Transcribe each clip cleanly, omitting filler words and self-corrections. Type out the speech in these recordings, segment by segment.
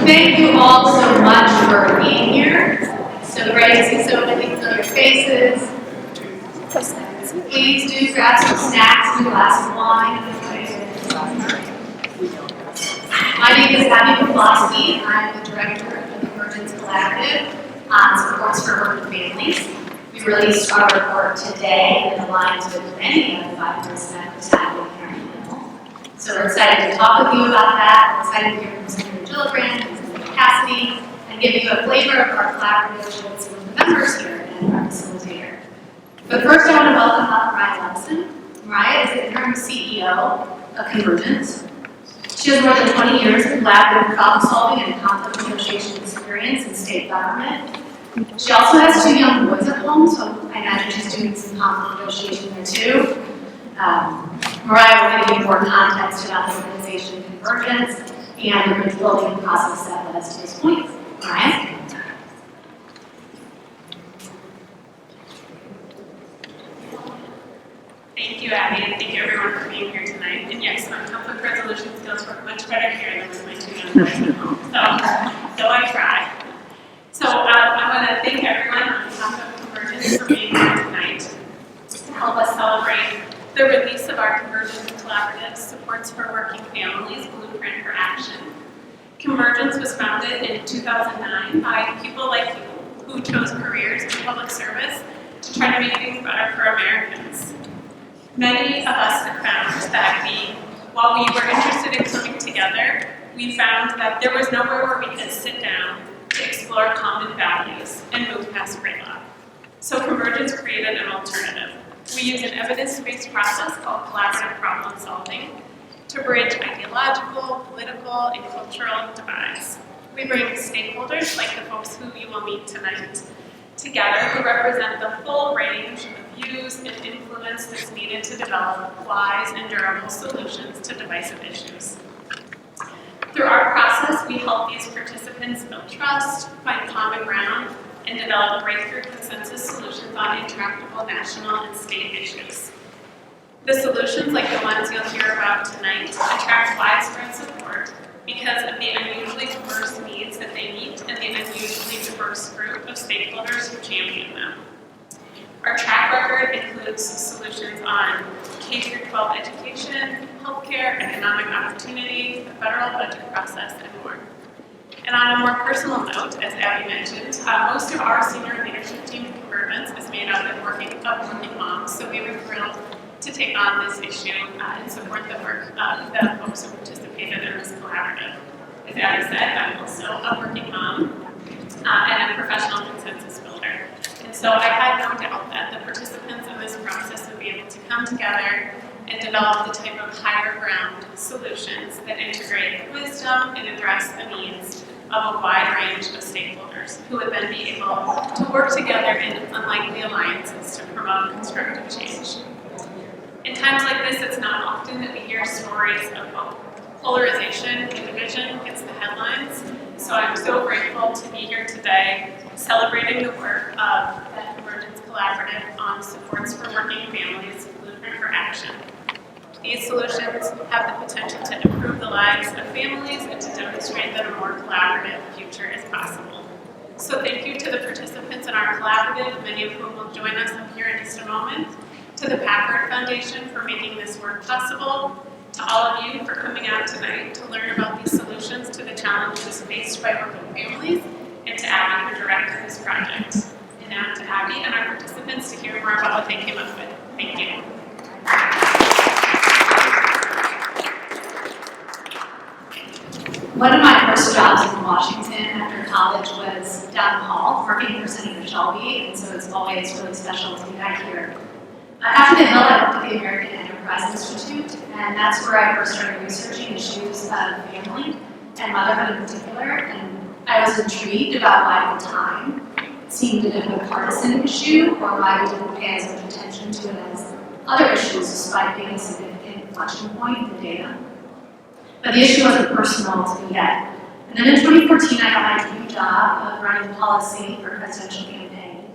Thank you all so much for being here. It's so great to see so many familiar faces. Please do grab some snacks and a glass of wine. My name is Abby Pawlowski, and I'm the director of the Convergence Collaborative on Supports for Working Families. We released our report today and aligns with many of the 5% of tackling parent level. So we're excited to talk with you about that. We're excited to hear from Senator Gillibrand and Senator Cassidy and give you a flavor of our collaborative with some of the members here and our facilitator. But first, I want to welcome up Mariah Levison. Mariah is the interim CEO of Convergence. She has more than 20 years of collaborative problem-solving and conflict negotiation experience in state government. She also has 2 young boys at home, so I imagine she's doing some conflict negotiation there too. Mariah will give you more context about the organization Convergence and the bridge-building process that led us to this point. Mariah? Thank you, Abby, and thank you everyone for being here tonight. And yes, my conflict resolution skills work much better here than with my 2 young boys at home. So I try. So I want to thank everyone on behalf of Convergence for being here tonight to help us celebrate the release of our Convergence Collaborative Supports for Working Families Blueprint for Action. Convergence was founded in 2009 by people like you who chose careers in public service to try to make things better for Americans. Many of us have found that while we were interested in coming together, we found that there was nowhere where we could sit down to explore common values and move past gridlock. So Convergence created an alternative. We use an evidence-based process called collaborative problem solving to bridge ideological, political, and cultural divides. We bring stakeholders, like the folks who you will meet tonight, together who represent the full range of views and influence that's needed to develop wise and durable solutions to divisive issues. Through our process, we help these participants build trust, find common ground, and develop breakthrough consensus solutions on intractable national and state issues. The solutions, like the ones you'll hear about tonight, attract widespread support because of the unusually diverse needs that they meet and the unusually diverse group of stakeholders who champion them. Our track record includes solutions on K-12 education, healthcare, economic opportunity, the federal budget process, and more. And on a more personal note, as Abby mentioned, most of our senior leadership team at Convergence is made up of working moms, so we were thrilled to take on this issue and support the work of the folks who participated in this collaborative. As Abby said, I'm also a working mom and a professional consensus builder. And so I had no doubt that the participants in this process would be able to come together and develop the type of higher ground solutions that integrate wisdom and address the needs of a wide range of stakeholders who would then be able to work together in unlikely alliances to promote constructive change. In times like this, it's not often that we hear stories of polarization and division gets the headlines. So I'm so grateful to be here today celebrating the work of the Convergence Collaborative on Supports for Working Families Blueprint for Action. These solutions have the potential to improve the lives of families and to demonstrate that a more collaborative future is possible. So thank you to the participants in our collaborative, many of whom will join us up here in just a moment, to the Packard Foundation for making this work possible, to all of you for coming out tonight to learn about these solutions to the challenges faced by working families, and to Abby, who directed this project. And now to Abby and our participants to hear more about what they came up with. Thank you. One of my first jobs in Washington after college was down the hall, working for Senator Shelby, and so it's always really special to be back here. After the Hill, I worked at the American Enterprise Institute, and that's where I first started researching issues of family and motherhood in particular, and I was intrigued about why at the time it seemed a bit of a partisan issue, or why we didn't pay as much attention to it as other issues, despite being a significant inflection point in the data. But the issue wasn't personal to me yet. And then in 2014, I got my dream job of running policy for a presidential campaign.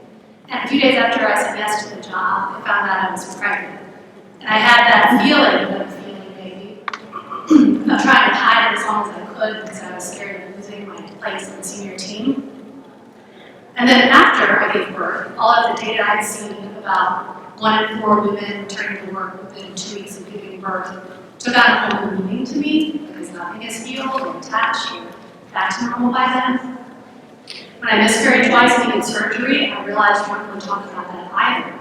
And a few days after I said yes to the job, I found out I was pregnant. And I had that feeling maybe, of trying to hide it as long as I hood because I was scared of losing my place on the senior team. And then after I gave birth, all of the data I'd seen about 1 in 4 women returning to work within 2 weeks of giving birth took on a whole new meaning to me because nothing is healed or attached or back to normal by then. When I miscarried twice and needed surgery, I realized I wasn't going to talk about that either.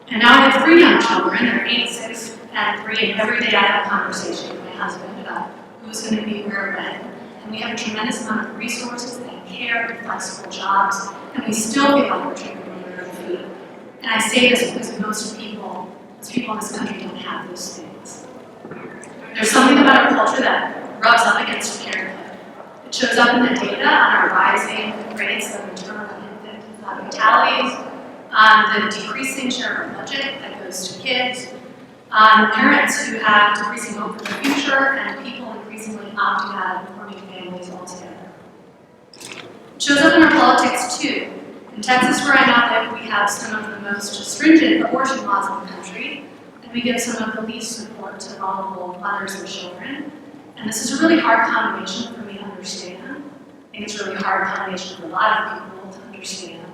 And now I have 3 young children, they're 8, 6, and 3, and every day I have a conversation with my husband about who's going to be where when. And we have a tremendous amount of resources and care and flexible jobs, and we still feel like we're tripping over our own feet. And I say this because most people in this country don't have those things. There's something about our culture that rubs up against parenthood. It shows up in the data on our rising rates of maternal and infant mortalities, on the decreasing share of budget that goes to kids, on parents who have decreasing hope for the future, and people increasingly opting out of forming families altogether. It shows up in our politics too. In Texas, where I now live, we have some of the most stringent abortion laws in the country, and we give some of the least support to vulnerable mothers and children. And this is a really hard combination for me to understand. I think it's a really hard combination for a lot of people to understand.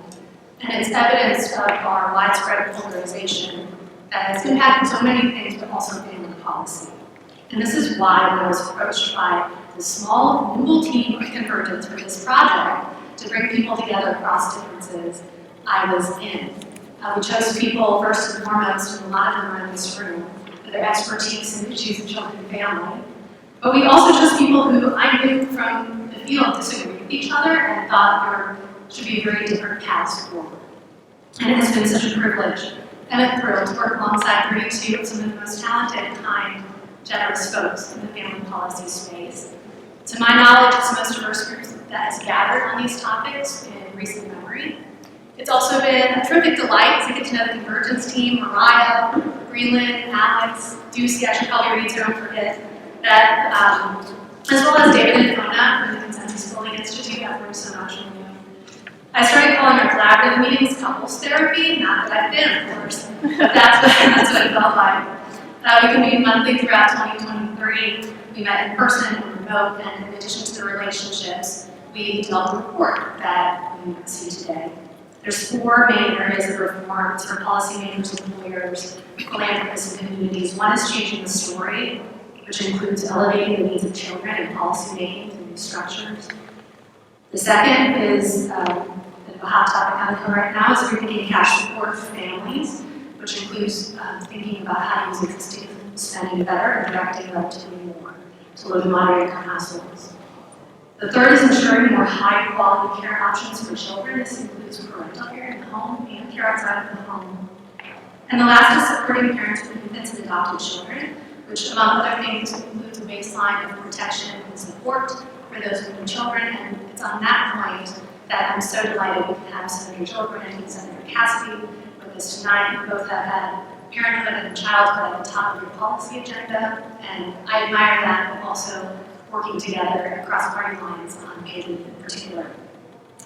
And it's evidence of our widespread polarization that has impacted so many things, but also family policy. And this is why when I was approached by the small, nimble team of Convergence for this project to bring people together across differences, I was in. We chose people, first and foremost, and a lot of them are in this room, for their expertise in issues of children and family. But we also chose people who I knew from the field disagreed with each other and thought there should be very different paths forward. And it has been such a privilege and a thrill to work alongside 32 of some of the most talented, kind, generous folks in the family policy space. To my knowledge, it's the most diverse group that has gathered on these topics in recent memory. It's also been a terrific delight to get to know the Convergence team, Mariah, Greenland, Alex, Ducey, I should probably read to don't forget that, as well as David and Kona from the Consensus Building Institute. I've learned so much from you. I started calling our collaborative meetings couples therapy, not that I've been, of course, but that's what it felt like. We convened monthly throughout 2023. We met in person and remote, and in addition to the relationships, we developed a report that we see today. There's 4 main areas of reforms for policymakers, employers, philanthropists, and communities. One is changing the story, which includes elevating the needs of children and policymaking through new structures. The second is a bit of a hot topic on the Hill right now, is rethinking cash support for families, which includes thinking about how to use existing spending better and directing relatively more to low to moderate income households. The third is ensuring more high-quality care options for children. This includes parental care in the home and care outside of the home. And the last is supporting parents with infants and adopted children, which, among other things, includes a baseline of protection and support for those with children. And it's on that point that I'm so delighted we can have Senator Gillibrand and Senator Cassidy with us tonight, who both have had parenthood and childhood at the top of your policy agenda. And I admire that, but also working together across party lines on paid leave in particular.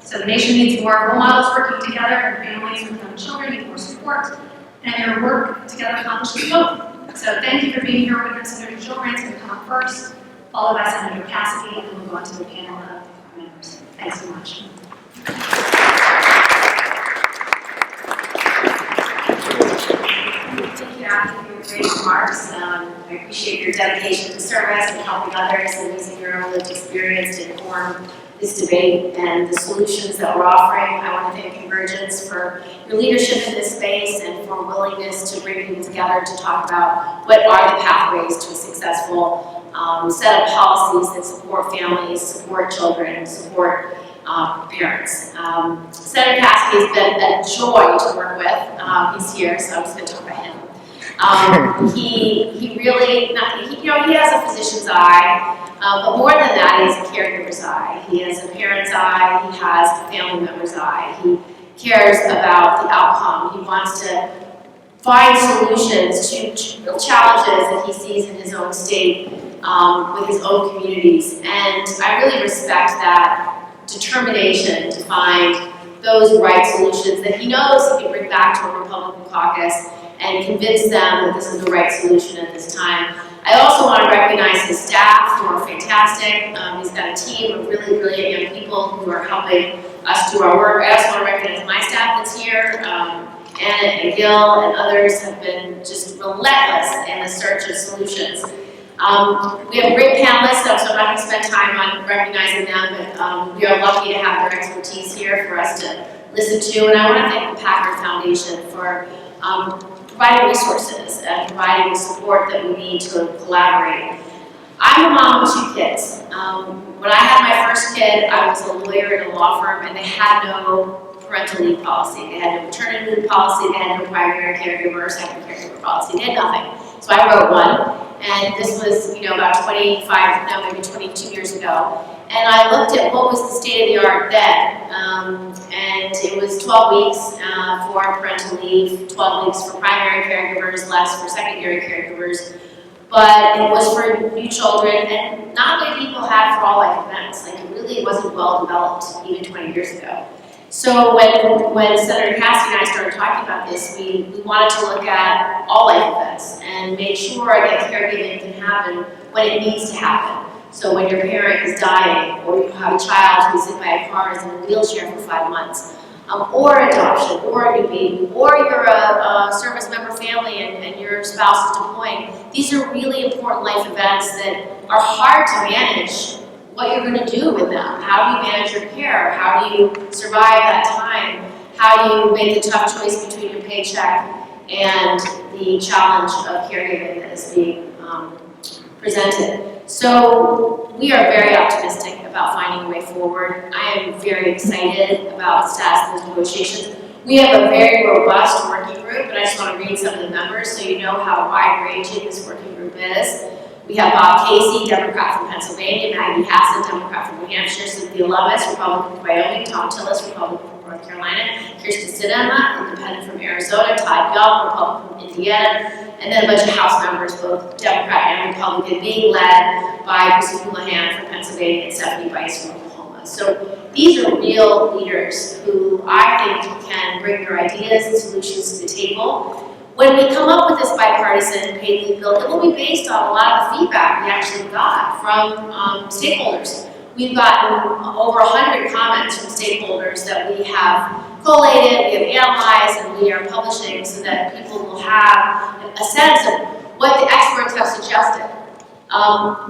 So the nation needs more role models working together, and families with young children need more support, and your work together accomplishes both. So thank you for being here with us. Senator Gillibrand is going to come up first, followed by Senator Cassidy, and then we'll go on to the panel of members. Thanks so much. Thank you, Abby, for your great remarks. I appreciate your dedication to service and helping others and using your own lived experience to inform this debate and the solutions that we're offering. I want to thank Convergence for your leadership in this space and for willingness to bring people together to talk about what are the pathways to a successful set of policies that support families, support children, support parents. Senator Cassidy has been a joy to work with. He's here, so I'm just going to talk about him. He really, he has a physician's eye, but more than that, he has a caregiver's eye. He has a parent's eye. He has a family member's eye. He cares about the outcome. He wants to find solutions to real challenges that he sees in his own state with his own communities. And I really respect that determination to find those right solutions that he knows he can bring back to a Republican caucus and convince them that this is the right solution at this time. I also want to recognize his staff, who are fantastic. He's got a team of really brilliant young people who are helping us do our work. I also want to recognize my staff that's here. Anna and Gil and others have been just relentless in the search of solutions. We have great panelists, so I'm not going to spend time on recognizing them, but we are lucky to have their expertise here for us to listen to. And I want to thank the Packard Foundation for providing resources and providing the support that we need to collaborate. I'm a mom of 2 kids. When I had my first kid, I was a lawyer at a law firm, and they had no parental leave policy. They had no maternity leave policy. They had no primary caregiver or secondary caregiver policy. They had nothing. So I wrote one, and this was, about 25, no, maybe 22 years ago. And I looked at what was the state of the art then, and it was 12 weeks for parental leave, 12 weeks for primary caregivers, less for secondary caregivers. But it was for new children, and not many people had for all life events. Like, it really wasn't well developed even 20 years ago. So when Senator Cassidy and I started talking about this, we wanted to look at all life events and make sure that caregiving can happen when it needs to happen. So when your parent is dying, or you have a child who's hit by a car and is in a wheelchair for 5 months, or adoption, or a new baby, or you're a service member family and your spouse is deploying. These are really important life events that are hard to manage what you're going to do with them. How do you manage your care? How do you survive that time? How do you make the tough choice between your paycheck and the challenge of caregiving that is being presented? So we are very optimistic about finding a way forward. I am very excited about the status of those negotiations. We have a very robust working group, and I just want to read some of the members so you know how wide-ranging this working group is. We have Bob Casey, Democrat from Pennsylvania, Maggie Hassan, Democrat from New Hampshire, Cynthia Levis, Republican from Wyoming, Tom Tillis, Republican from North Carolina, Kirsten Gillibrand, Independent from Arizona, Todd Gelb, Republican from Indiana, and then a bunch of House members, both Democrat and Republican, being led by Chrissy Houlihan from Pennsylvania and Stephanie Bice from Oklahoma. So these are real leaders who I think can bring their ideas and solutions to the table. When we come up with this bipartisan paid leave bill, it will be based on a lot of the feedback we actually got from stakeholders. We've gotten over 100 comments from stakeholders that we have collated, we have analyzed, and we are publishing so that people will have a sense of what the experts have suggested.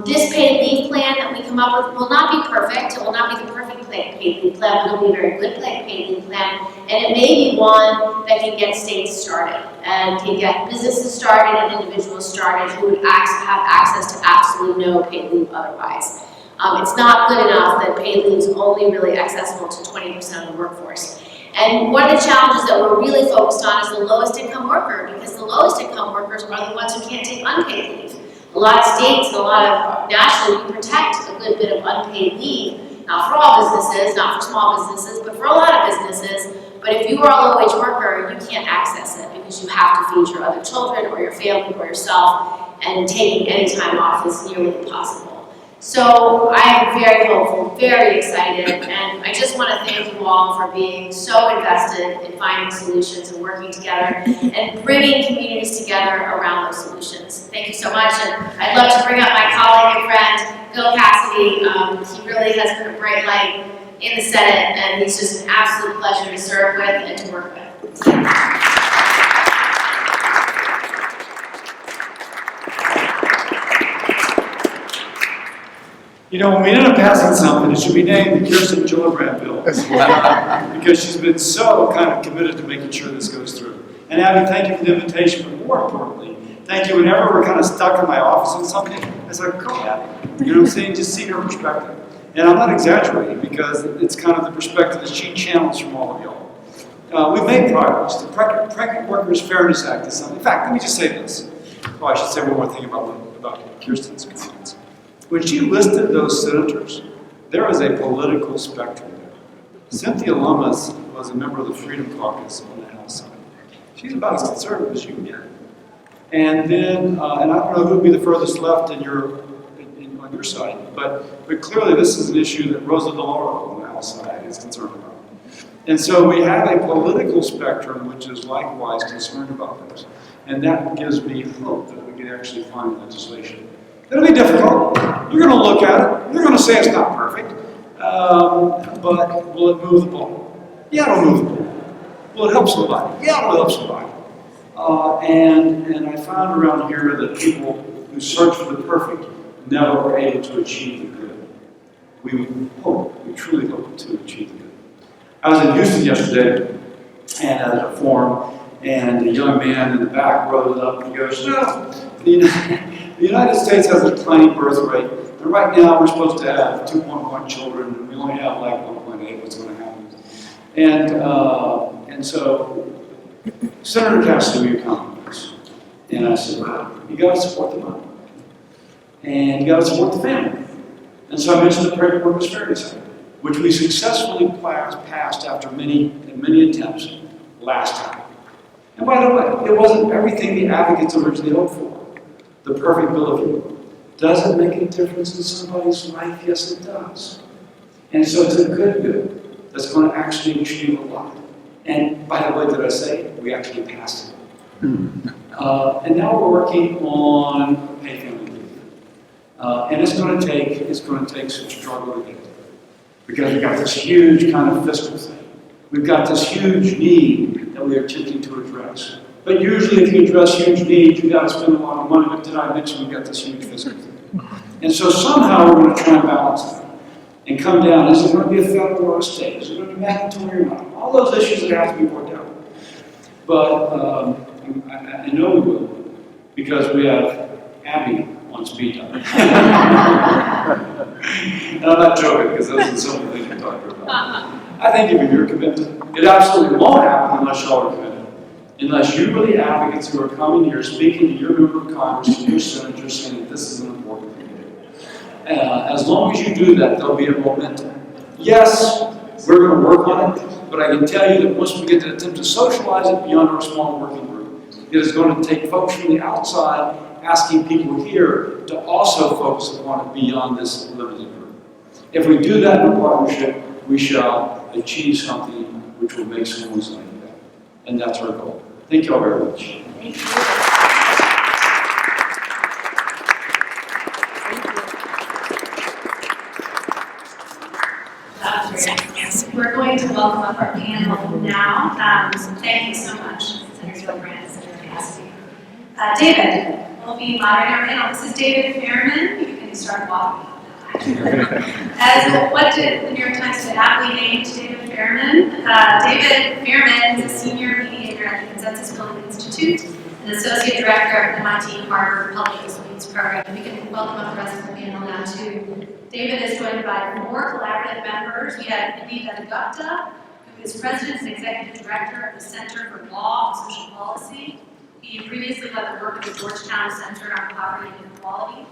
This paid leave plan that we come up with will not be perfect. It will not be the perfect paid leave plan, but it will be a very good paid leave plan. And it may be one that can get states started and can get businesses started and individuals started who would have access to absolutely no paid leave otherwise. It's not good enough that paid leave is only really accessible to 20% of the workforce. And one of the challenges that we're really focused on is the lowest income worker, because the lowest income workers are the ones who can't take unpaid leave. A lot of states and a lot of nationally, we protect a good bit of unpaid leave, not for all businesses, not for small businesses, but for a lot of businesses. But if you are a low-wage worker, you can't access it because you have to feed your other children or your family or yourself, and taking any time off is nearly impossible. So I am very hopeful, very excited, and I just want to thank you all for being so invested in finding solutions and working together and bringing communities together around those solutions. Thank you so much, and I'd love to bring up my colleague and friend, Bill Cassidy. He really has been a bright light in the Senate, and he's just an absolute pleasure to serve with and to work with. You know, when we end up passing something, it should be named the Kirsten Gillibrand bill. Because she's been so kind of committed to making sure this goes through. And Abby, thank you for the invitation, but more importantly, thank you whenever we're kind of stuck in my office on something. It's like, go Abby. You know what I'm saying? Just see her perspective. And I'm not exaggerating because it's kind of the perspective that she channels from all of y'all. We've made progress. The Pregnant Workers Fairness Act is something. In fact, let me just say this. Oh, I should say one more thing about Kirsten's comments. When she listed those senators, there was a political spectrum there. Cynthia Lummis was a member of the Freedom Caucus on the House side. She's about as conservative as you can get. And then, and I don't know who would be the furthest left on your side, but clearly this is an issue that Rosa DeLauro on the House side is concerned about. And so we have a political spectrum which is likewise concerned about this. And that gives me hope that we could actually find legislation. It'll be difficult. You're going to look at it. You're going to say it's not perfect. But will it move the ball? Yeah, it'll move the ball. Will it help somebody? Yeah, it'll help somebody. And I found around here that people who search for the perfect never were able to achieve the good. We truly hope to achieve the good. I was in Houston yesterday and at a forum, and a young man in the back rose up and he goes, no, the United States has a tiny birth rate, and right now we're supposed to have 2.1 children, and we only have like 1.8, what's going to happen? And so, Senator Cassidy, will you comment on this? And I said, well, you got to support the mom. And you got to support the family. And so I mentioned the Pregnant Workers Fairness Act, which we successfully passed after many attempts last time. And by the way, it wasn't everything the advocates originally hoped for. The perfect bill of rights. Does it make a difference in somebody's life? Yes, it does. And so it's a good bill that's going to actually achieve a lot. And by the way, did I say it? We actually passed it. And now we're working on pay family leave. And it's going to take some struggle to get there. Because we've got this huge kind of fiscal thing. We've got this huge need that we are attempting to address. But usually if you address huge needs, you've got to spend a lot of money. But did I mention we've got this huge fiscal thing? And so somehow we're going to try and balance that and come down. Is it going to be a federal or a state? Is it going to be mandatory or not? All those issues that have to be worked out. But I know we will, because we have Abby on speed dial. And I'm not joking, because those are some of the things we talked about. I think if you're committed, it absolutely won't happen unless y'all are committed. Unless you are the advocates who are coming here, speaking to your member of Congress, to your senator, saying that this is an important thing to do. As long as you do that, there'll be a momentum. Yes, we're going to work on it, but I can tell you that once we get to attempt to socialize it beyond our small working group, it is going to take folks from the outside asking people here to also focus upon it beyond this limited group. If we do that in a partnership, we shall achieve something which will make someone's life better. And that's our goal. Thank you all very much. Thank you. We're going to welcome up our panel now. So thank you so much, Senator Gillibrand and Senator Cassidy. David will be moderating our panel. This is David Fairman. You can start walking. As what did the New York Times today aptly named David Fairman. David Fairman is a senior mediator at the Consensus Building Institute, an associate director at MIT Harvard Public Disputes Program. And we can welcome up the rest of the panel now too. David is joined by 4 collaborative members. We have Anita Gupta, who is president and executive director of the Center for Law and Social Policy. He previously led the work of the Georgetown Center on Poverty and Inequality.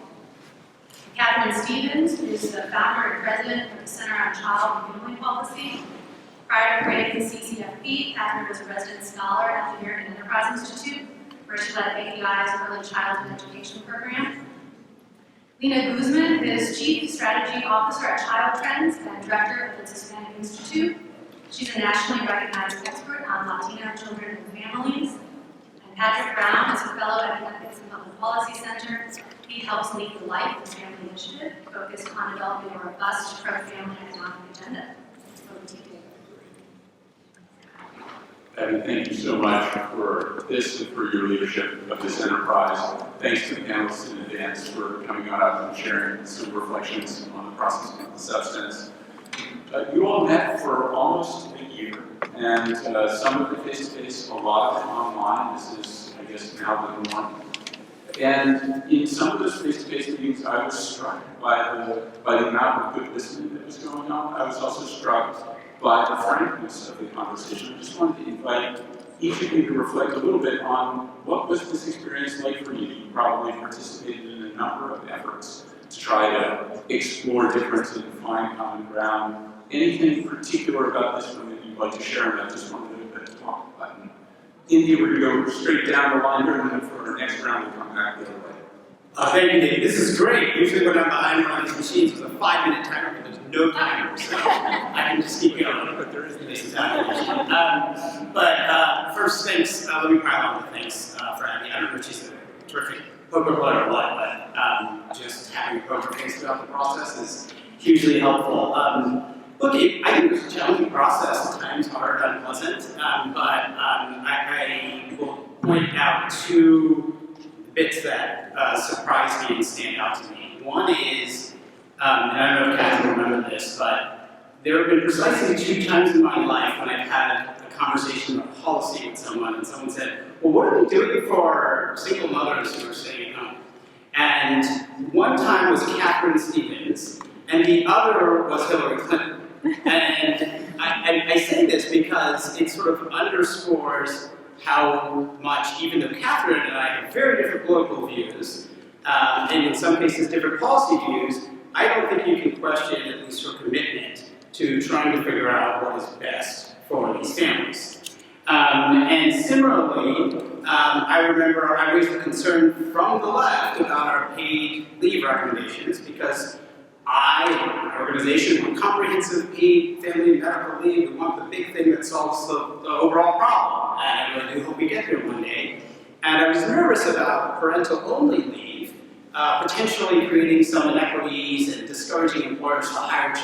Catherine Stevens, who is the founder and president of the Center on Child and Family Policy. Prior to creating the CCFP, Catherine was a resident scholar at the American Enterprise Institute, where she led AEI's Early Childhood Education Program. Lena Guzman is Chief Strategy Officer at Child Trends and Director of the Hispanic Institute. She's a nationally recognized expert on Latino children and families. And Patrick Brown is a fellow at the Ethics and Public Policy Center. He helps lead the Life and Family Initiative, focused on developing a robust pro-family economic agenda. Over to you, David. Abby, thank you so much for this and for your leadership of this enterprise. Thanks to the panelists in advance for coming out and sharing some reflections on the process of the substance. You all met for almost a year, and some of it face-to-face, a lot of it online. This is, I guess, now the norm. And in some of those face-to-face meetings, I was struck by the amount of good listening that was going on. I was also struck by the frankness of the conversation. I just wanted to invite each of you to reflect a little bit on what was this experience like for you. You probably participated in a number of efforts to try to explore difference and find common ground. Anything particular about this one that you'd like to share? And I just wanted to talk about it. India, we're going to go straight down the line here, and then for our next round, we'll come back the other way. Thank you, Dave. This is great. Usually when I'm behind one of these machines with a 5-minute timer, but there's no timer, so I can just keep going, but there isn't this time. First, thanks. Let me pile on with thanks for Abby. I don't know if she's a terrific poke fun or what, but just having a poker face throughout the process is hugely helpful. Look, I think it's a challenging process, at times hard, unpleasant, but I will point out two bits that surprise me and stand out to me. One is, and I don't know if Kathy will remember this, but there have been precisely 2 times in my life when I've had a conversation about policy with someone, and someone said, well, what are we doing for single mothers who are staying at home? And one time was Catherine Stevens, and the other was Hillary Clinton. And I say this because it sort of underscores how much, even though Catherine and I have very different political views, and in some cases different policy views, I don't think you can question at least her commitment to trying to figure out what is best for these families. And similarly, I remember I raised a concern from the left about our paid leave recommendations because our organization want comprehensive paid family and medical leave. We want the big thing that solves the overall problem. And I really hope we get there one day. And I was nervous about parental-only leave, potentially creating some inequities and discouraging employers to hire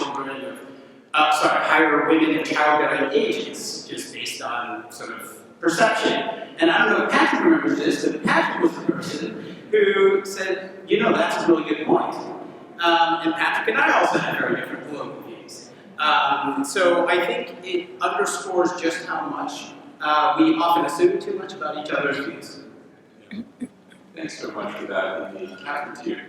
hire women of childbearing ages, just based on sort of perception. And I don't know if Patrick remembers this, but Patrick was the person who said, you know, that's a really good point. And Patrick and I also have very different political views. So I think it underscores just how much we often assume too much about each other's views. Thanks so much for that. And Catherine, to you.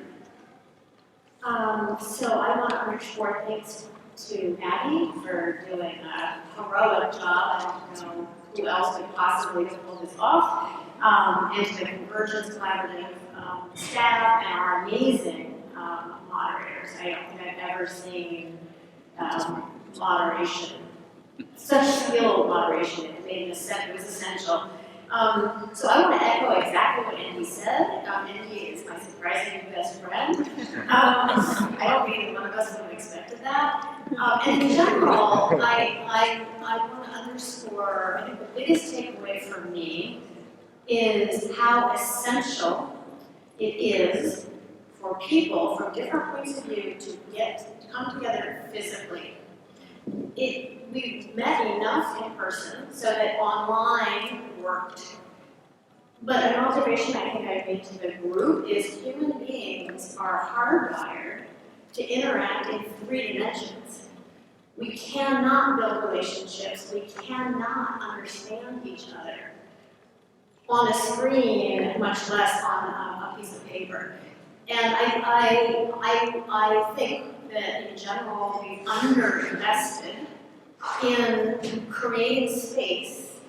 So I want to underscore thanks to Abby for doing a heroic job. I don't know who else could possibly have pulled this off. And to the Convergence Collaborative staff and our amazing moderators. I don't think I've ever seen moderation, such skilled moderation. It was essential. So I want to echo exactly what Andy said. Andy is my surprising best friend. I don't think either one of us would have expected that. And in general, I want to underscore, I think the biggest takeaway for me is how essential it is for people from different points of view to come together physically. We met enough in person so that online worked. But an observation I think I've made to the group is human beings are hardwired to interact in 3 dimensions. We cannot build relationships, we cannot understand each other on a screen, much less on a piece of paper. And I think that in general we've underinvested in creating space,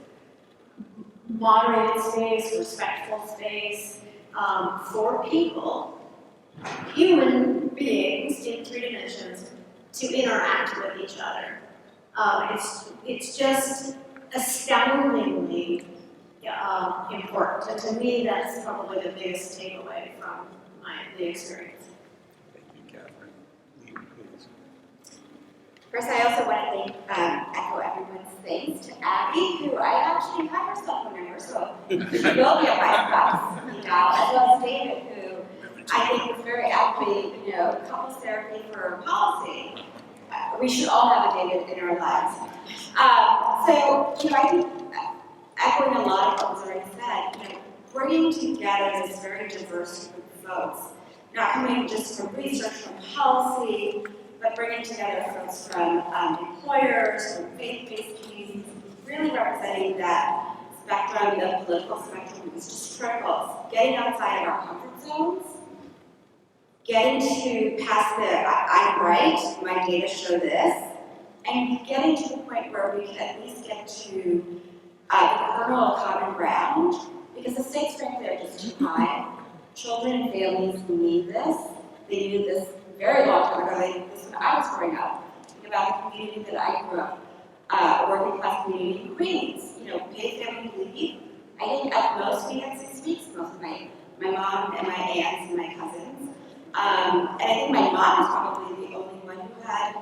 moderated space, respectful space for people, human beings in 3 dimensions, to interact with each other. It's just astoundingly important, and to me that's probably the biggest takeaway from the experience. Thank you, Catherine. Lee, please. First, I also want to echo everyone's thanks to Abby, who I actually have herself remember, so she will be a my spouse, as well as David, who I think was very aptly, couples therapy for policy. We should all have a David in our lives. So, I think echoing a lot of what was already said, bringing together this very diverse group of folks, not coming just from research, from policy, but bringing together folks from employers, from faith-based communities, really representing that spectrum, the political spectrum, was just critical. Getting outside of our comfort zones, getting to pass I'm right, my data show this, and getting to the point where we can at least get to the kernel of common ground, because the stakes, frankly, are just too high. Children and families need this. They needed this very long time ago. They needed this when I was growing up. Think about the community that I grew up, a working class community in Queens. Paid family leave. I think at most we had 6 weeks, most of my mom and my aunts and my cousins. And I think my mom was probably the only one who had,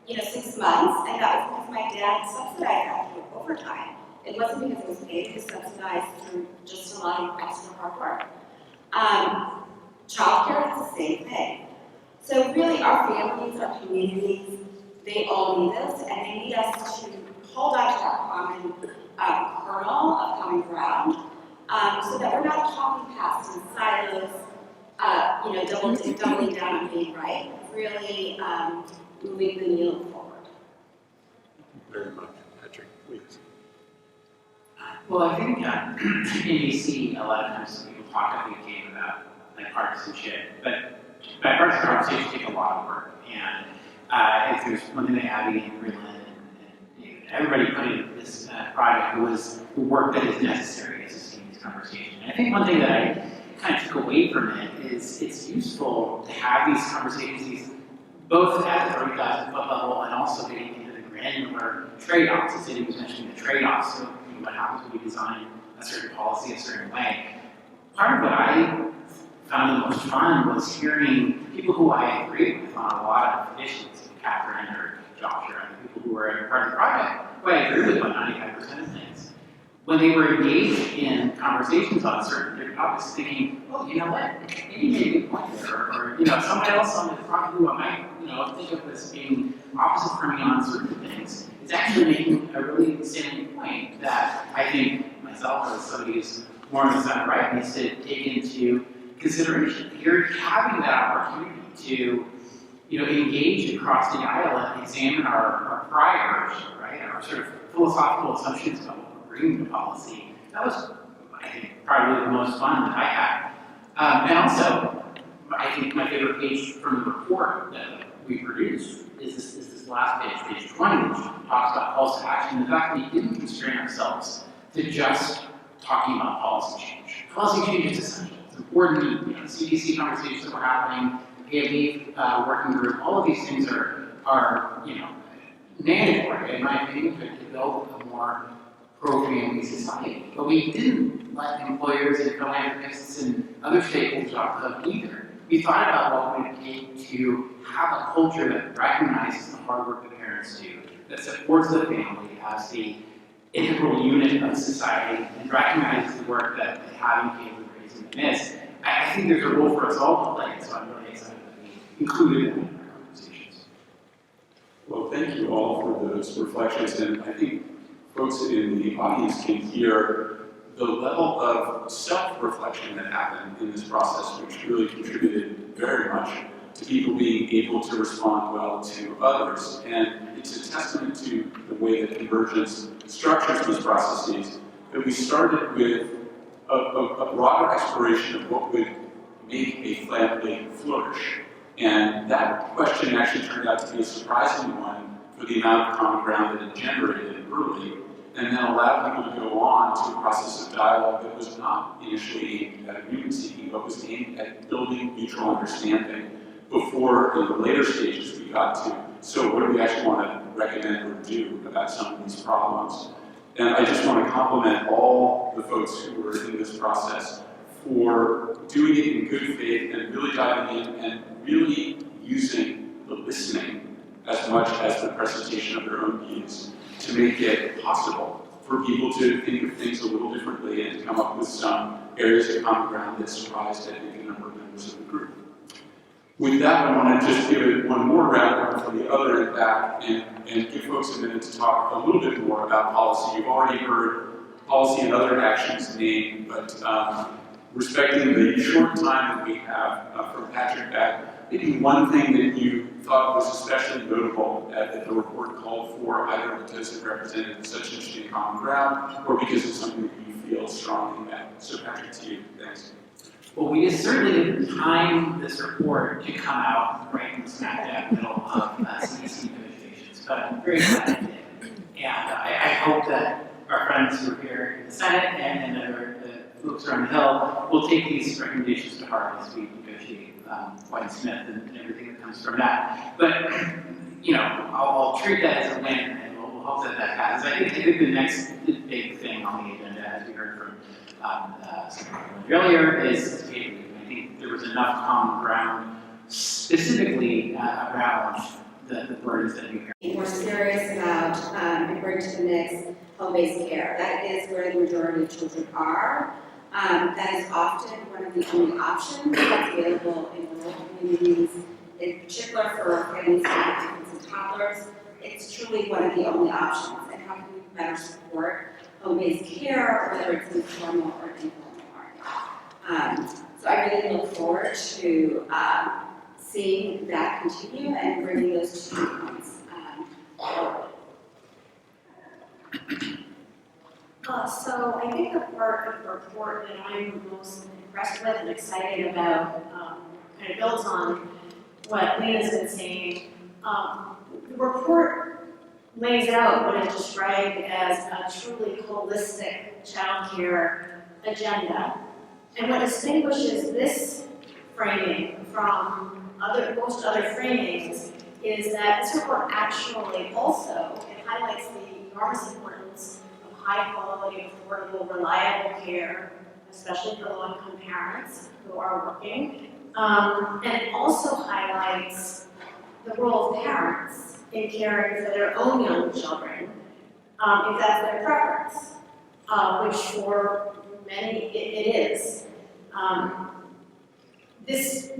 6 months, and that was because my dad subsidized that through overtime. It wasn't because it was paid, it was subsidized through just a lot of extra hard work. Childcare is the same thing. So really, our families, our communities, they all need us, and they need us to hold on to that common kernel of common ground, so that we're not talking past in silos, doubling down on being right, really moving the needle forward. Very much. Patrick, please. Well, I think in DC, a lot of times people talk at the game about like partisanship, but bipartisan conversations take a lot of work. And if there's one thing that Abby and Breland and everybody put in this project was the work that is necessary to sustain this conversation. And I think one thing that I kind of took away from it is it's useful to have these conversations, both at the 30,000 foot level and also getting into the granular trade-offs. The city was mentioning the trade-offs. So what happens when we design a certain policy a certain way. Part of what I found the most fun was hearing people who I agree with on a lot of issues, Catherine or Josh or other people who were part of the project, who I agree with on 95% of things. When they were engaged in conversations on certain different topics, thinking, oh, you know what, maybe you made a good point there, or someone else on the front who I might, think of as being opposite from me on certain things, is actually making a really salient point that I think myself as somebody who's more on the center right needs to take into consideration. You're having that opportunity to, engage across the aisle and examine our priors, right, our sort of philosophical assumptions about what we're bringing to policy. That was, I think, probably the most fun that I had. And also, I think my favorite page from the report that we produced is this last page, page 20, which talks about calls to action. The fact that we didn't constrain ourselves to just talking about policy change. Policy change is essential. It's important. CDC conversations that were happening, PAB working group, all of these things are mandatory, in my opinion, to build a more pro-family society. But we didn't let employers and philanthropists and other stakeholders off the hook either. We thought about what it would take to have a culture that recognizes the hard work that parents do, that supports the family as the integral unit of society, and recognizes the work that having kids and raising them is. I think there's a role for us all to play, so I'm really excited that we included that in our conversations. Well, thank you all for those reflections, and I think folks in the audience can hear the level of self-reflection that happened in this process, which really contributed very much to people being able to respond well to others. And it's a testament to the way that Convergence structures these processes, that we started with a broader exploration of what would make a family flourish. And that question actually turned out to be a surprising one for the amount of common ground that it generated early, and then allowed people to go on to a process of dialogue that was not initially aimed at union seeking, but was aimed at building mutual understanding before, in the later stages, we got to, so what do we actually want to recommend or do about some of these problems? And I just want to compliment all the folks who were in this process for doing it in good faith and really diving in and really using the listening as much as the presentation of their own views to make it possible for people to think of things a little differently and come up with some areas of common ground that surprised, I think, a number of members of the group. With that, I want to just give it one more round from the other end back and give folks a minute to talk a little bit more about policy. You've already heard policy and other actions named, but respecting the short time that we have from Patrick back, maybe one thing that you thought was especially notable that the report called for, either because it represented such interesting common ground or because it's something that you feel strongly about. So Patrick, to you, thanks. Well, we certainly didn't time this report to come out right in the smack dab middle of CDC negotiations, but I'm very glad it did. And I hope that our friends who are here in the Senate and other folks around the Hill will take these recommendations to heart as we negotiate White Smith and everything that comes from that. But, I'll treat that as a win, and we'll hope that happens. I think the next big thing on the agenda, as we heard from earlier, is pay. I think there was enough common ground specifically around the burdens that we hear. We're serious about bringing to the mix home-based care. That is where the majority of children are. That is often one of the only options that's available in rural communities, in particular for families with infants and toddlers. It's truly one of the only options. And how can we better support home-based care, whether it's informal or informal? So I really look forward to seeing that continue and bringing those 2 points forward. So I think the part of the report that I'm most impressed with and excited about kind of builds on what Lena's been saying. The report lays out what is described as a truly holistic child care agenda. And what distinguishes this framing from most other framings is that this report actually also, it highlights the enormous importance of high quality, affordable, reliable care, especially for low-income parents who are working. And it also highlights the role of parents in caring for their own young children, if that's their preference, which for many it is.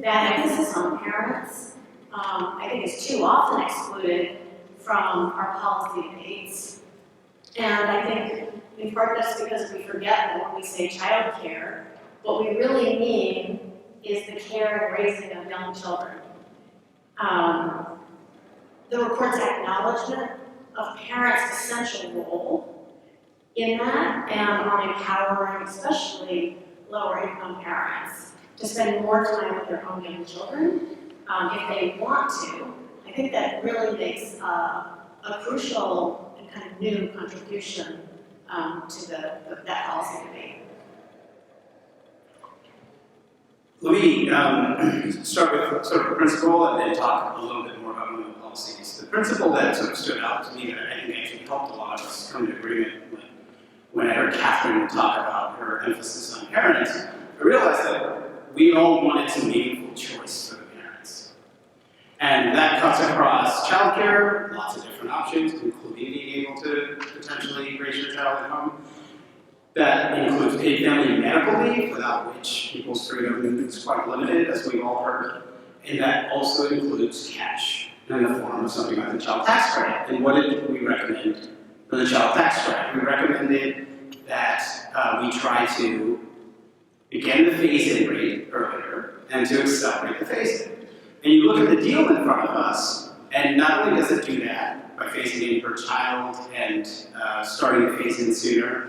That emphasis on parents, I think, is too often excluded from our policy debates. And I think in part that's because we forget that when we say child care, what we really mean is the care and raising of young children. The report's acknowledgement of parents' essential role in that and on empowering especially lower income parents to spend more time with their own young children if they want to. I think that really makes a crucial and kind of new contribution to that policy debate. Let me start with sort of a principle and then talk a little bit more about one of the policies. The principle that sort of stood out to me that I think actually helped a lot of us come to agreement when I heard Catherine talk about her emphasis on parents, I realized that we all wanted some meaningful choice for the parents. And that cuts across childcare, lots of different options, including being able to potentially raise your child at home. That includes paid family medical leave, without which people's freedom is quite limited, as we've all heard. And that also includes cash in the form of something like the child tax credit. And what did we recommend for the child tax credit? We recommended that we try to begin the phase-in rate earlier and to accelerate the phase-in. And you look at the deal in front of us, and not only does it do that by phasing in per child and starting the phase-in sooner,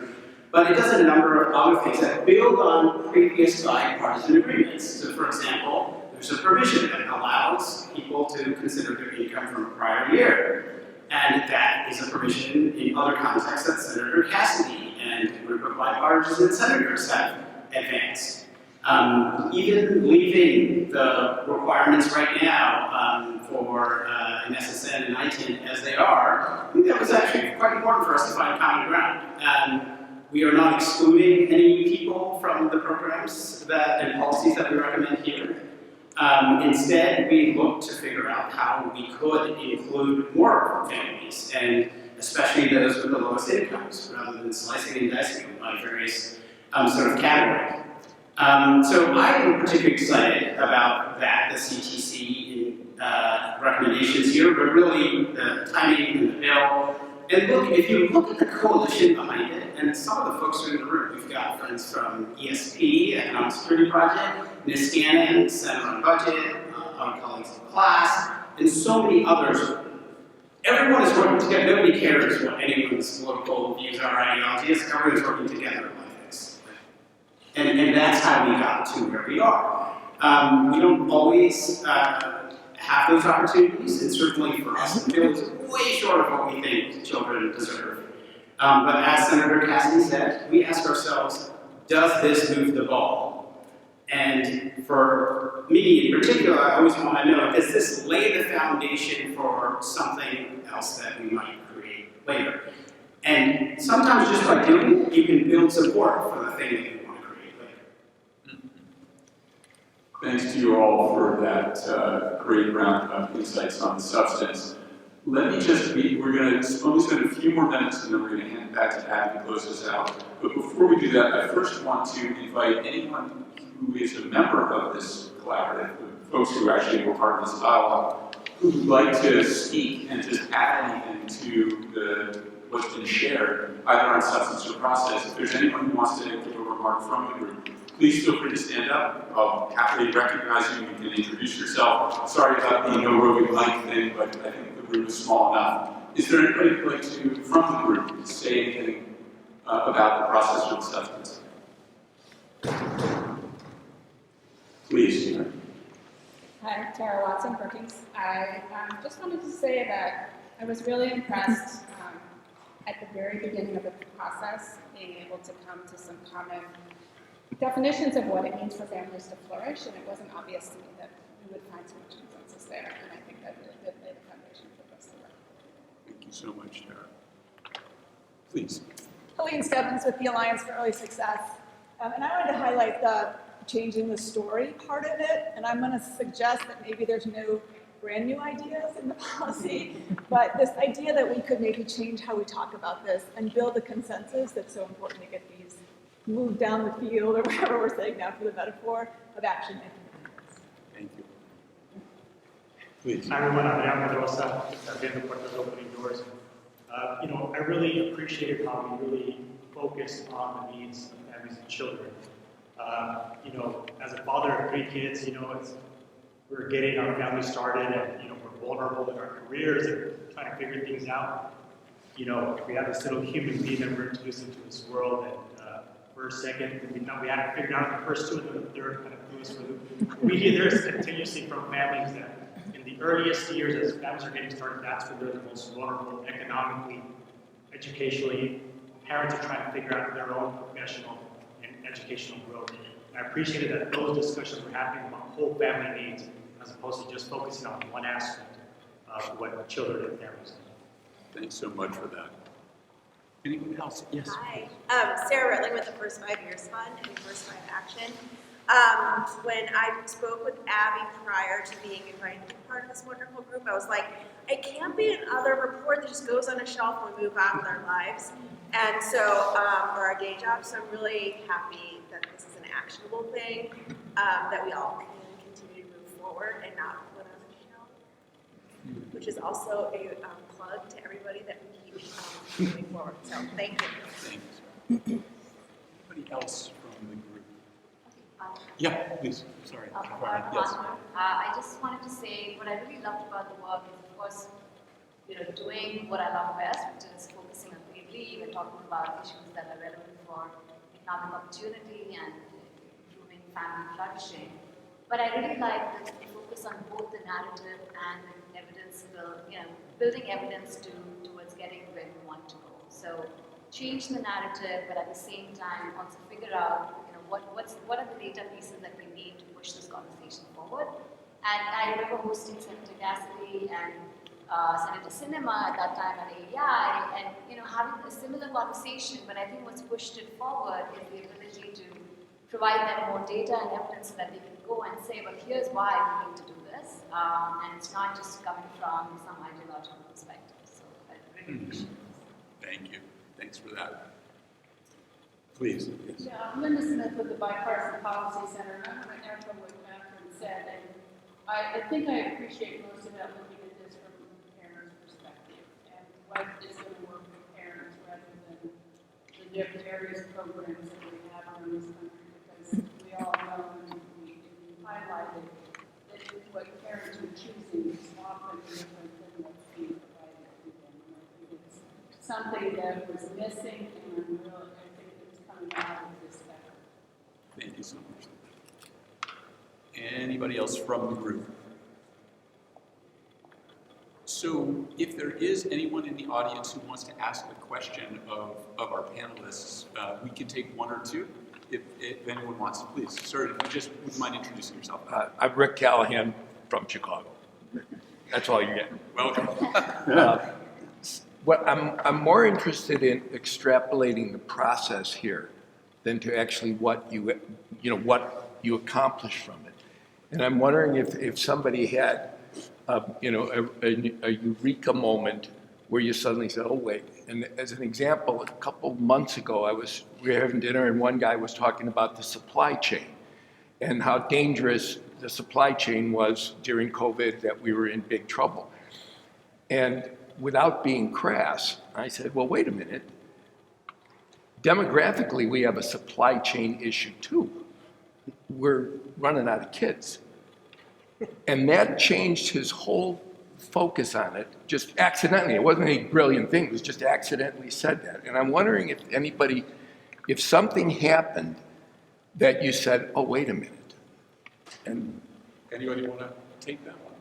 but it does a number of other things that build on previous bipartisan agreements. So, for example, there's a provision that allows people to consider their income from a prior year. And that is a provision in other contexts that Senator Cassidy and a group of bipartisan senators have advanced. Even leaving the requirements right now for an SSN and ITIN as they are, I think that was actually quite important for us to find common ground. We are not excluding any people from the programs and policies that we recommend here. Instead, we looked to figure out how we could include more families, and especially those with the lowest incomes, rather than slicing and dicing them by various sort of categories. So I am particularly excited about that, the CTC recommendations here, but really the timing and the bill. And look, if you look at the coalition behind it, and some of the folks who are in the room, we've got friends from ESP, Economic Security Project, Ms. Gannon, Center on Budget, our colleagues in class, and so many others. Everyone is working together. Nobody cares what anyone's political views or ideology is. Everyone's working together like this. And that's how we got to where we are. We don't always have those opportunities, and certainly for us, the bill is way short of what we think children deserve. But as Senator Cassidy said, we ask ourselves, does this move the ball? And for me in particular, I always want to know, does this lay the foundation for something else that we might create later? And sometimes just by doing it, you can build support for the thing that you want to create later. Thanks to you all for that great round of insights on the substance. Let me we're going to only spend a few more minutes and then we're going to hand it back to Abby to close this out. But before we do that, I first want to invite anyone who is a member of this collaborative, the folks who actually were part of this dialogue, who would like to speak and just add anything to what's been shared, either on substance or process. If there's anyone who wants to give a remark from the group, please feel free to stand up. I'll happily recognize you. You can introduce yourself. Sorry about the no roving mic thing, but I think the room is small enough. Is there anybody who'd like to, from the group, say anything about the process or the substance? Please. Hi, Tara Watson Brookings. I just wanted to say that I was really impressed at the very beginning of the process, being able to come to some common definitions of what it means for families to flourish, and it wasn't obvious to me that we would find so much consensus there, and I think that really did lay the foundation for the rest of the work. Thank you so much, Tara. Please. Helene Stebbins with the Alliance for Early Success. And I wanted to highlight the changing the story part of it, and I'm going to suggest that maybe there's no brand new ideas in the policy, but this idea that we could maybe change how we talk about this and build a consensus that's so important to get these moved down the field, or whatever we're saying now for the metaphor, of action making. Thank you. Please. Hi everyone, I'm Jan Pedrosa, Viendo Puertas Opening Doors. I really appreciated how we really focused on the needs of families and children. As a father of 3 kids, we're getting our family started and, we're vulnerable in our careers and trying to figure things out. We have this little human being that we're introducing to this world, and first, second, we haven't figured out the first 2, and then the third kind of threw us for the loop. We hear this continuously from families that in the earliest years, as families are getting started, that's when they're the most vulnerable economically, educationally. Parents are trying to figure out their own professional and educational growth. And I appreciated that those discussions were happening about whole family needs, as opposed to just focusing on one aspect of what children and families need. Thanks so much for that. Anyone else? Yes. Hi, Sarah Rittling with the First 5 Years Fund and First 5 Action. When I spoke with Abby prior to being invited to be part of this wonderful group, I was like, it can't be another report that just goes on a shelf and we move on with our lives. And so, for our day jobs, so I'm really happy that this is an actionable thing, that we all can continue to move forward and not put on a shelf, which is also a plug to everybody that we keep moving forward. So, thank you. Thanks. Anybody else from the group? Yeah, please. Sorry. Yes. I just wanted to say what I really loved about the work is, of course, doing what I love best, which is focusing on leave and talking about issues that are relevant for economic opportunity and improving family flourishing. But I really like the focus on both the narrative and the evidence, building evidence towards getting where we want to go. So change the narrative, but at the same time also figure out what are the data pieces that we need to push this conversation forward. And I remember hosting Senator Cassidy and Senator Sinema at that time at AEI, and having a similar conversation. But I think what's pushed it forward is the ability to provide them more data and evidence so that they can go and say, well, here's why we need to do this, and it's not just coming from some ideological perspective. So I really appreciate this. Thank you. Thanks for that. Please. Yes. Yeah, I'm Linda Smith with the Bipartisan Policy Center, and I want to echo what Catherine said, and I think I appreciate most of that looking at this from a parent's perspective, and what is going to work for parents rather than the various programs that we have in this country, because we all know, and we highlighted, that what parents are choosing is often different than what's being provided to them. And I think it's something that was missing, and I'm really, I think it's coming out of this effort. Thank you so much. Anybody else from the group? So if there is anyone in the audience who wants to ask a question of our panelists, we can take 1 or 2 if anyone wants. Please, sir, if you just would mind introducing yourself. I'm Rick Callahan from Chicago. That's all you get. Welcome. I'm more interested in extrapolating the process here than to actually what you accomplish from it. And I'm wondering if somebody had a eureka moment where you suddenly say, oh, wait. And as an example, a couple months ago, we were having dinner and one guy was talking about the supply chain and how dangerous the supply chain was during COVID, that we were in big trouble. And without being crass, I said, well, wait a minute. Demographically, we have a supply chain issue too. We're running out of kids. And that changed his whole focus on it, just accidentally. It wasn't a brilliant thing, it was just accidentally said that. And I'm wondering if something happened that you said, oh, wait a minute. And Anybody want to take that one?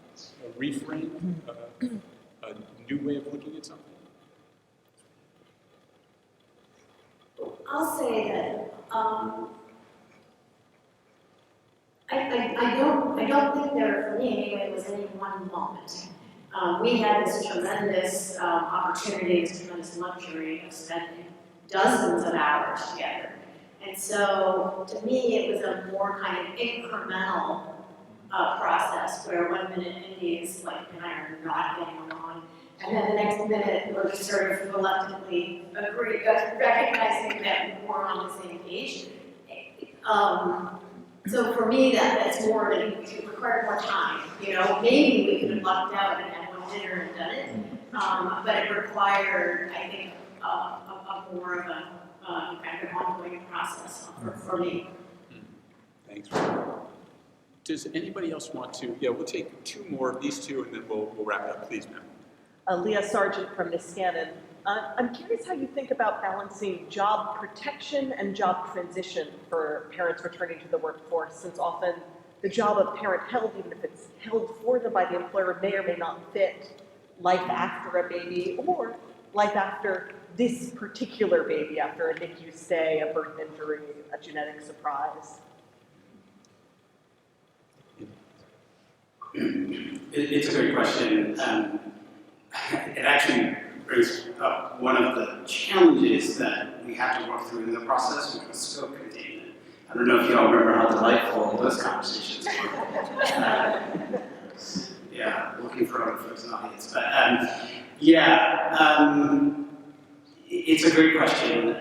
A reframe, a new way of looking at something? I'll say that I don't think there, for me anyway, was any one moment. We had this tremendous opportunity, this tremendous luxury of spending dozens of hours together. And so, to me, it was a more kind of incremental process where 1 minute Indies like and I are not getting along, and then the next minute we're just sort of reluctantly recognizing that we're on the same page. So for me, that's more, it required more time. Maybe we could have lucked out and had one dinner and done it, but it required, I think, a more of a kind of ongoing process for me. Thanks. Does anybody else want to? Yeah, we'll take two more, these two, and then we'll wrap it up. Please, ma'am. Leah Sargent from Niskanen. I'm curious how you think about balancing job protection and job transition for parents returning to the workforce, since often the job of parent held, even if it's held for them by the employer, may or may not fit life after a baby or life after this particular baby, after a NICU stay, a birth injury, a genetic surprise. It's a great question. It actually brings up one of the challenges that we have to work through in the process, which was scope containment. I don't know if you all remember how delightful those conversations were. Yeah, looking for other folks in the audience. But it's a great question.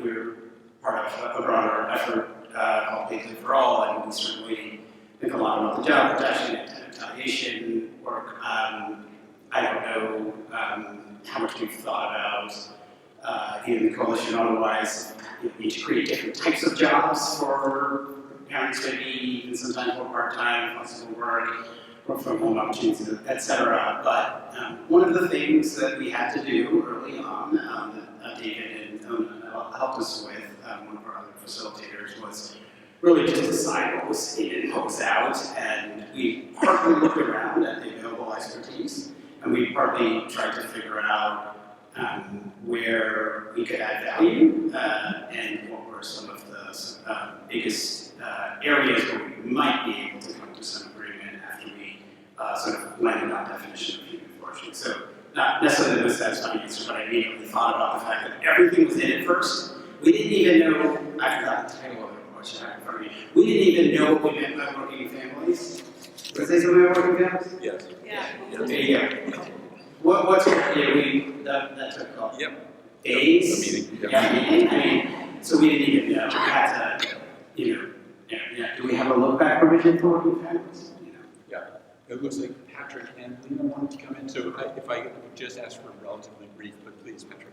We're part of a broader effort called Paid for All, and we certainly think a lot about the job protection and retaliation work. I don't know how much we've thought about in the coalition otherwise. We need to create different types of jobs for parents, maybe even sometimes more part-time, flexible work from home opportunities, etc. But one of the things that we had to do early on, that David and Ona helped us with, one of our other facilitators, was really just decide what was in and what was out. And we partly looked around at the available expertise, and we partly tried to figure out where we could add value and what were some of the biggest areas where we might be able to come to some agreement after we sort of landed on definition of human flourishing. So not necessarily the most satisfying answer, but I immediately thought about the fact that everything was in it first. We didn't even know, I forgot the title of it, which I have in front of me. We didn't even know what we meant by working families. Was they something about working families? Yes. Yeah. There you go. What's that took days? A meeting. Yeah. So we didn't even know. We had to, do we have a look back provision for working families? Yeah. It looks like Patrick and Lena wanted to come in. So if I would just ask for a relatively brief, but please, Patrick.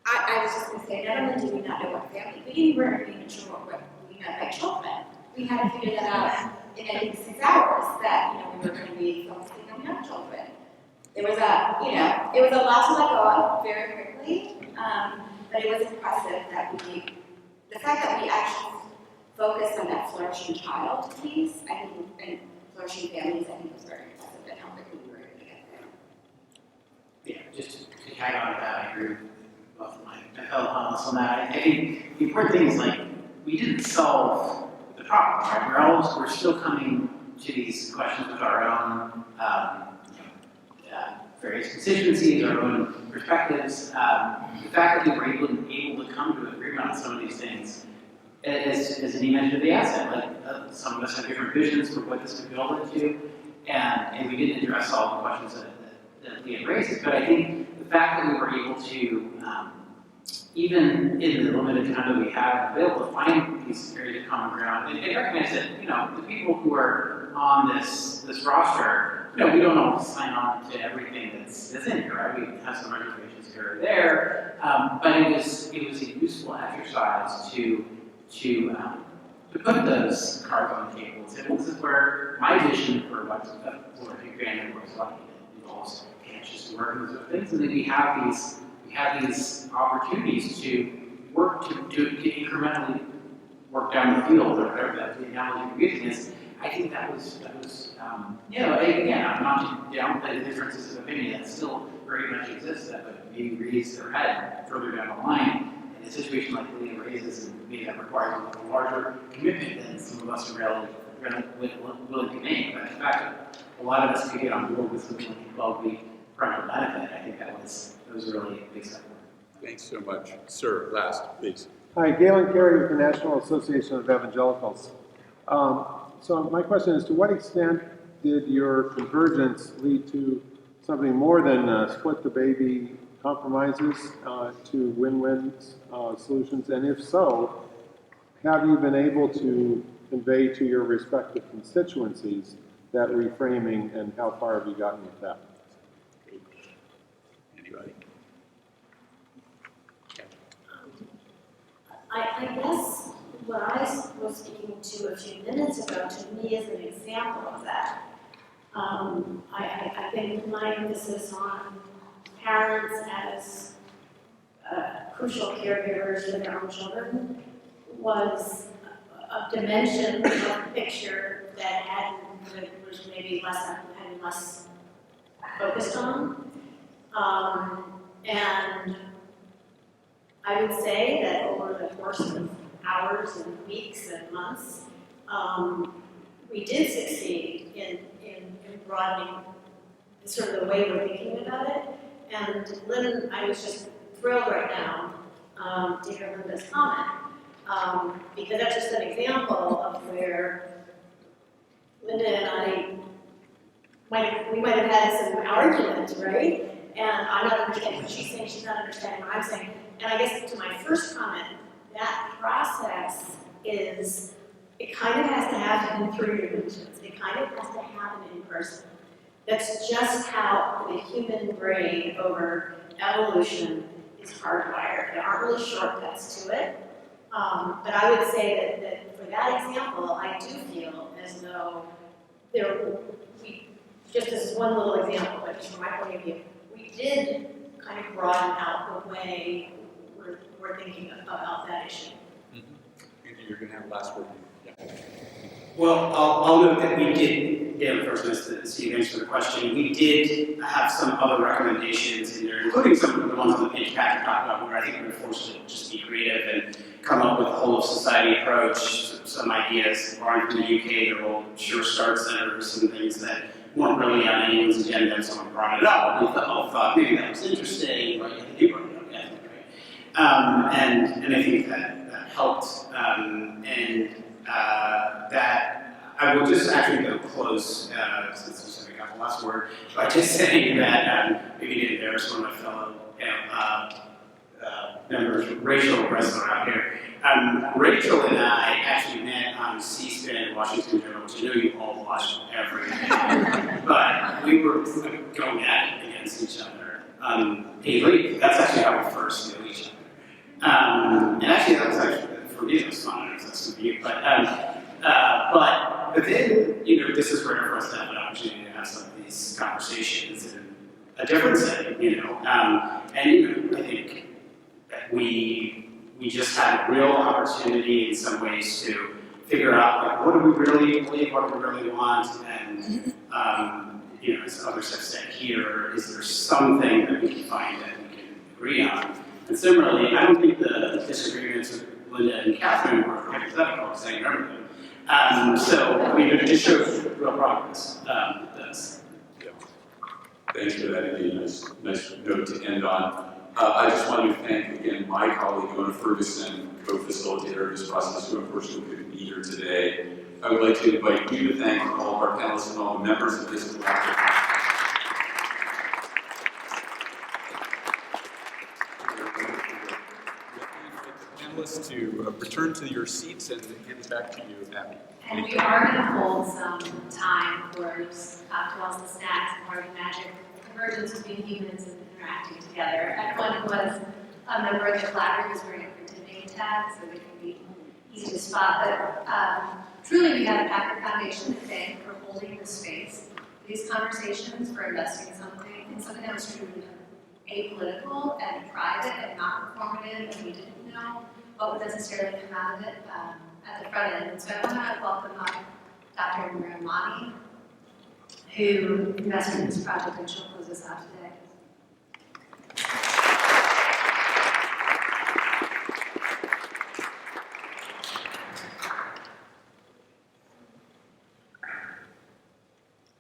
I was just going to say, not only did we not know what family, we weren't even sure what we meant by children. We had to figure that out in 86 hours that, we were going to be focusing on young children. It was a lot to let go of very quickly, but it was impressive that the fact that we actually focused on that flourishing child piece, I think, and flourishing families, I think was very impressive and how quickly we were able to get there. Yeah, just to tag on to that, I agree with both of my fellow panelists on that. I think the important thing is we didn't solve the problem, right? We're still coming to these questions with our own various constituencies, our own perspectives. The fact that we were able to come to an agreement on some of these things, as Annie mentioned at the outset, some of us have different visions for what this could build into. and we didn't address all the questions that Leah raises, but I think the fact that we were able to, even in the limited time that we have, be able to find these areas of common ground, and recognize that, the people who are on this roster, we don't always sign on to everything that's in here, right? We have some reservations here or there, but it was a useful exercise to put those cards on the table. And this is where my vision for what a grand was like. It involves just working with things, and then we have these opportunities to work to incrementally work down the field, or whatever that the analogy we're using is. I think that was again, I'm not to downplay the differences of opinion that still very much exist, but maybe raise their head further down the line. In a situation like Leah raises, and maybe that requires a larger commitment than some of us are willing to make. But the fact that a lot of us could get on board with something like 12-week parental benefit, I think that was really a big step forward. Thanks so much. Sir, last, please. Hi, Galen Carey with the National Association of Evangelicals. So my question is, to what extent did your convergence lead to something more than split the baby compromises to win-win solutions? And if so, have you been able to convey to your respective constituencies that reframing, and how far have you gotten with that? Anybody? I guess what I was speaking to a few minutes ago, to me, is an example of that. I think my emphasis on parents as crucial caregivers for their own children was a dimension of the picture that was maybe less focused on. And I would say that over the course of hours and weeks and months, we did succeed in broadening sort of the way we're thinking about it. And Lynn, I was just thrilled right now to hear Linda's comment, because that's just an example of where Linda and I might have had some arguments, right? And I'm not understanding what she's saying, she's not understanding what I'm saying. And I guess to my first comment, that process is, it kind of has to happen in 3 dimensions. It kind of has to happen in person. That's just how the human brain over evolution is hardwired. There aren't really shortcuts to it. But I would say that for that example, I do feel as though just as one little example, but just from my point of view, we did kind of broaden out the way we're thinking about that issue. Andy, you're going to have last word. Yeah. Well, I'll note that we did, Dan, first, Steve, answer the question. We did have some other recommendations in there, including some of the ones on the page Patrick talked about, where I think we were forced to just be creative and come up with a whole of society approach, some ideas. Born from the UK, there were Sure Start centers, some things that weren't really on anyone's agenda, and someone brought it up, and we thought maybe that was interesting, right? Yeah, they brought it up, yeah, right? And I think that helped, that I will just actually go close, since you said we got the last word, by just saying that maybe to embarrass one of my fellow members, Rachel Bressler out here. Rachel and I actually met on C-SPAN Washington Journal, which I know you all watch every day, but we were going at it against each other. Hey, that's actually how we first knew each other. And actually, that was actually, for me, it was fun. I don't know if that's for you, but then, this is rare for us to have an opportunity to have some of these conversations in a different setting, and I think that we just had a real opportunity in some ways to figure out, like, what do we really believe, what do we really want, and as others have said here, is there something that we can find that we can agree on? And similarly, I don't think the disagreements with Linda and Catherine were hypothetical, because I remember them. It just shows real progress. Thanks for that, Andy. Nice note to end on. I just wanted to thank again my colleague, Ona Ferguson, co-facilitator of this process, who unfortunately couldn't be here today. I would like to invite you to thank all of our panelists and all the members of this collaborative. Panelists to return to your seats and hand it back to you, Abby. And we are going to hold some time for those cocktails and snacks and party magic, convergence between humans and interacting together. Everyone who was a member of the collaborative is wearing a printed name tag, so they can be easy to spot. But truly, we have a Packer Foundation to thank for holding this space, these conversations, for investing in something that was truly apolitical and private and not performative, and we didn't know what would necessarily come out of it at the front end. And so I want to welcome up Dr. Muramani, who invested in this project, and she'll close us out today.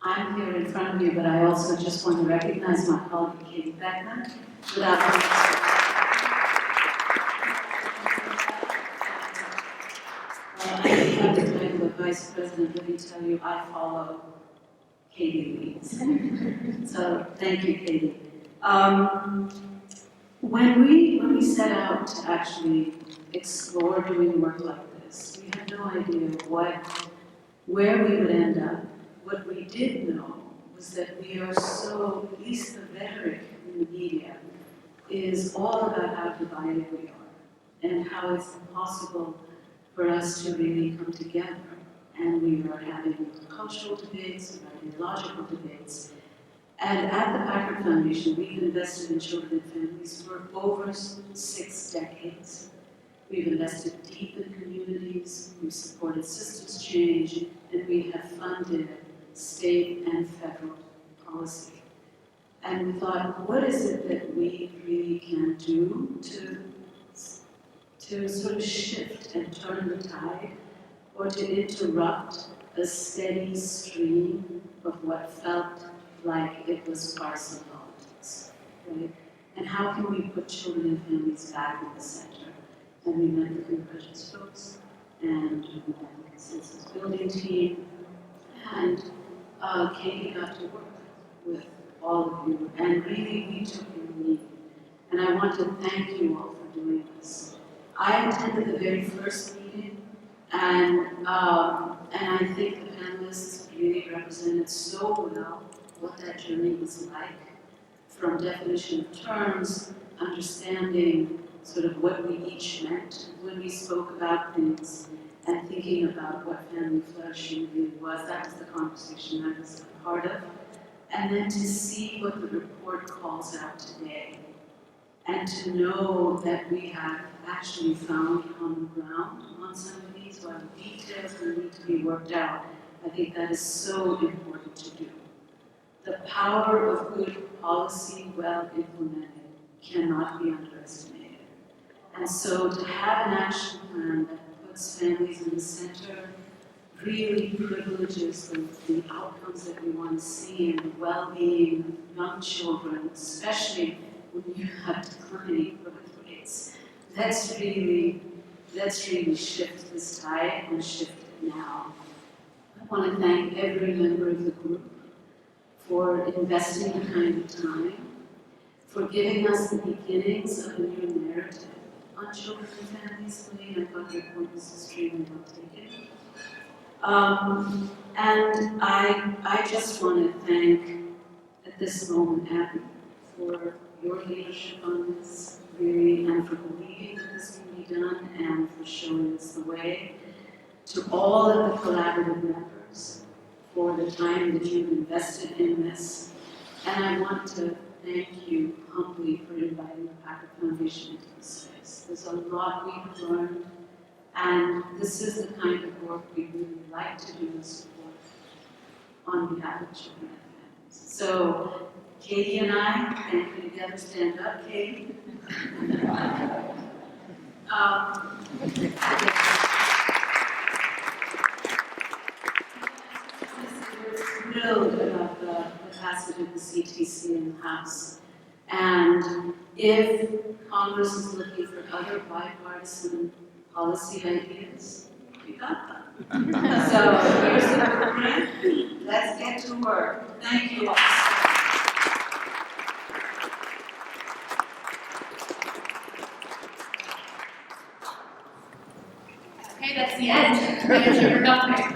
I'm here in front of you, but I also just want to recognize my colleague Katie Beckman. Without I think I'm the kind of vice president, let me tell you, I follow Katie leads. So thank you, Katie. When we set out to actually explore doing work like this, we had no idea where we would end up. What we did know was that we are so, at least the rhetoric in the media, is all about how divided we are and how it's impossible for us to really come together. And we are having cultural debates, ideological debates. And at the Packer Foundation, we've invested in children and families for over 6 decades. We've invested deep in communities, we've supported systems change, and we have funded state and federal policy. And we thought, what is it that we really can do to sort of shift and turn the tide, or to interrupt a steady stream of what felt like it was partisan politics, right? And how can we put children and families back in the center? And we met the Convergence folks, and we met the consensus building team, and Katie got to work with all of you, and really we took your lead. And I want to thank you all for doing this. I attended the very first meeting, and I think the panelists really represented so well what that journey was like, from definition of terms, understanding sort of what we each meant when we spoke about things, and thinking about what family flourishing really was. That was the conversation I was a part of. And then to see what the report calls out today, and to know that we have actually found common ground on some of these, while the details will need to be worked out. I think that is so important to do. The power of good policy, well implemented, cannot be underestimated. And so to have an action plan that puts families in the center really privileges the outcomes that we want to see in the well-being of young children, especially when you have declining birth rates. Let's really shift this tide and shift it now. I want to thank every member of the group for investing the kind of time, for giving us the beginnings of a new narrative on children and families. I thought your point was extremely well taken. And I just want to thank, at this moment, Abby, for your leadership on this, really, and for believing that this can be done, and for showing us the way. To all of the collaborative members for the time that you've invested in this. And I want to thank you humbly for inviting the Packer Foundation into this space. There's a lot we have learned, and this is the kind of work we really like to do and support on behalf of children and families. So, Katie and I, thank you together, stand up, Katie. We're thrilled about the passage of the CTC in the House. And if Congress is looking for other bipartisan policy ideas, we got them. So here's the blueprint. Let's get to work. Thank you all. Okay, that's the end.